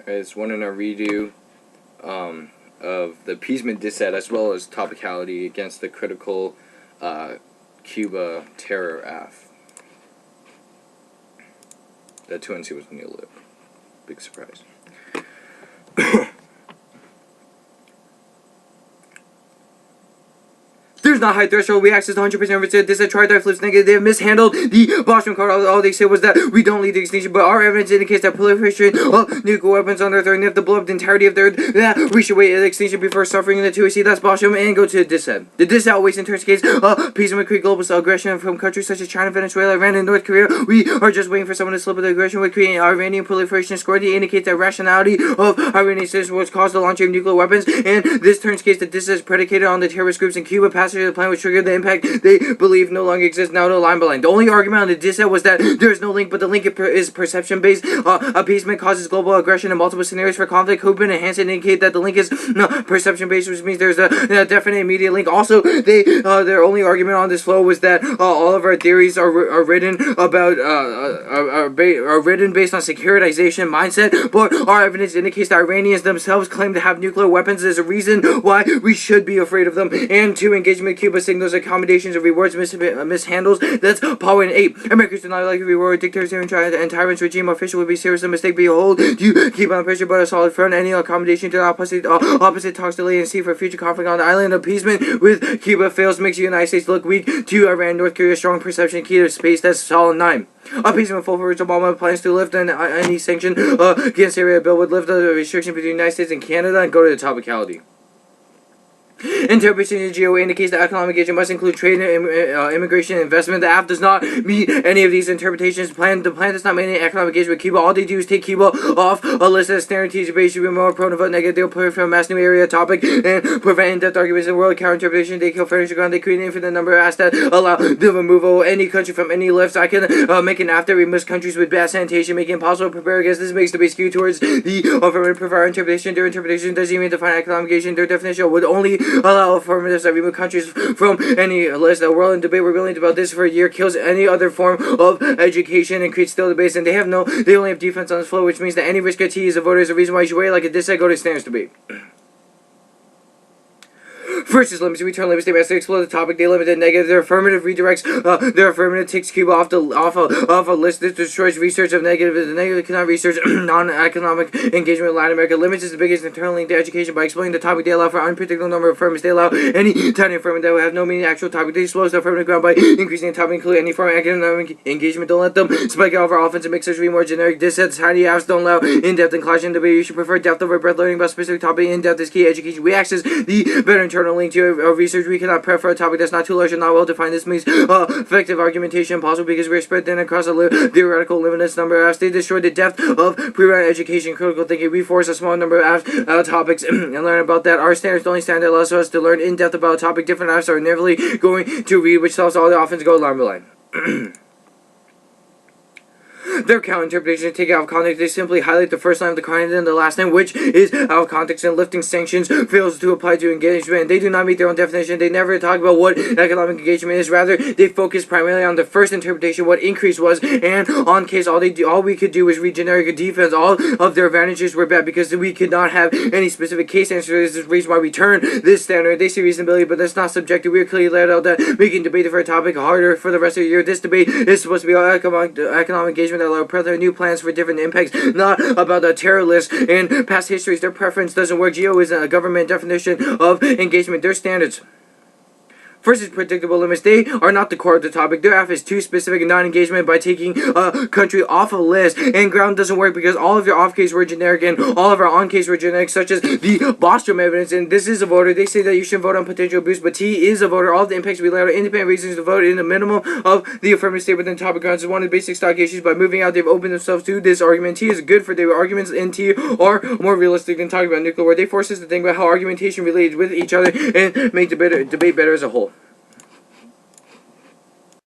is one in a redo of the appeasement dissent as well as topicality against the critical Cuba terror AF. That 2NC was Neil Lip. Big surprise. There's not high threshold. We access 100% research. This tri-die flips negative. They have mishandled the Boston card. All they said was that we don't lead to extinction, but our evidence indicates that proliferation of nuclear weapons on Earth, and if the blow up the entirety of their we should wait at extinction before suffering in the 2AC. That's Boston, and go to the dissent. The dissent always in turns case peace and create global aggression from countries such as China, Venezuela, Iran, and North Korea. We are just waiting for someone to slip with aggression with creating Iranian proliferation score. They indicate that rationality of Iranian citizens was caused the launching of nuclear weapons, and this turns case that this is predicated on the terrorist groups in Cuba. Passage of the plan which triggered the impact they believe no longer exists. Now no line by line. The only argument on the dissent was that there is no link, but the link is perception based. Appeasement causes global aggression in multiple scenarios for conflict. Hoopin and Hansen indicate that the link is perception based, which means there's a definite immediate link. Also, their only argument on this flow was that all of our theories are written about are written based on securitization mindset, but our evidence indicates that Iranians themselves claim to have nuclear weapons. There's a reason why we should be afraid of them. And to engagement with Cuba signals accommodations of rewards mishandles. That's point 8. Americans do not like to reward dictators and tyrants. Regime official would be seriously mistake. Behold, you keep on pressure but a solid front. Any accommodation to the opposite talks delay and see for future conflict on the island. Appeasement with Cuba fails makes the United States look weak to Iran. North Korea strong perception key to space. That's solid 9. Appeasement full for which Obama plans to lift any sanction against Syria. Bill would lift the restriction between the United States and Canada and go to the topicality. Interpretation of GEO indicates that economic engagement must include trade, immigration, and investment. The app does not meet any of these interpretations. The plan does not mean any economic engagement with Cuba. All they do is take Cuba off a list of standard TGB should be more prone to vote negative. They'll put from a mass new area topic and prevent in-depth arguments in the world. Counter-interpretation, they kill furniture ground. They create an infinite number of acts that allow the removal of any country from any list. I can make an after remove countries with bad sanitation, making it impossible to prepare against this. Makes the base skew towards the affirmative prefer interpretation. Their interpretation doesn't even define economic engagement. Their definition would only allow affirmatives that remove countries from any list. The world in debate we're willing to about this for a year kills any other form of education and creates still debates, and they only have defense on this flow, which means that any risk to use a voter is a reason why you should wait like a dissent go to standards debate. First is limits. Return limits. They must explode the topic. They limit the negative. Their affirmative redirects. Their affirmative takes Cuba off a list. This destroys research of negative. The negative cannot research non-economic engagement with Latin America. Limits is the biggest internal link to education by explaining the topic. They allow for unpredictable number of affirmatives. They allow any tiny affirmative that will have no meaning actual topic. They slow the affirmative ground by increasing the topic, including any form of economic engagement. Don't let them spike it over offense and make such more generic dissents. Tiny apps don't allow in-depth and clashing debate. You should prefer depth over breadth. Learning about specific topic. In-depth is key. Education. We access the better internal link to research. We cannot prep for a topic that's not too large and not well defined. This makes effective argumentation possible because we are spread thin across a theoretical limitless number of apps. They destroy the depth of pre-run education, critical thinking. We force a small number of apps, topics and learn about that. Our standards, the only standard that allows us to learn in depth about a topic. Different apps are inevitably going to read, which solves all the offense go line by line. Their counter-interpretation take it out of context. They simply highlight the first line of the content and the last line, which is out of context, and lifting sanctions fails to apply to engagement. They do not meet their own definition. They never talk about what economic engagement is. Rather, they focus primarily on the first interpretation, what increase was, and on case all we could do was read generic defense. All of their advantages were bad because we could not have any specific case answer. This is the reason why we turn this standard. They see reasonability, but that's not subjective. We are clearly laid out that making debate for a topic harder for the rest of the year. This debate is supposed to be all economic engagement that allow new plans for different impacts, not about the terror list and past histories. Their preference doesn't work. GEO is a government definition of engagement. Their standards. First is predictable limits. They are not the core of the topic. Their F is too specific and non-engagement by taking a country off a list. And ground doesn't work because all of your off-case were generic and all of our on-case were generic, such as the Bostrom evidence. And this is a voter. They say that you shouldn't vote on potential abuse, but T is a voter. All of the impacts we lay out are independent reasons to vote in the minimum of the affirmative state within topic grounds is one of the basic stock issues. By moving out, they've opened themselves to this argument. T is good for their arguments, and T are more realistic than talking about nuclear war. They force us to think about how argumentation related with each other and make debate better as a whole.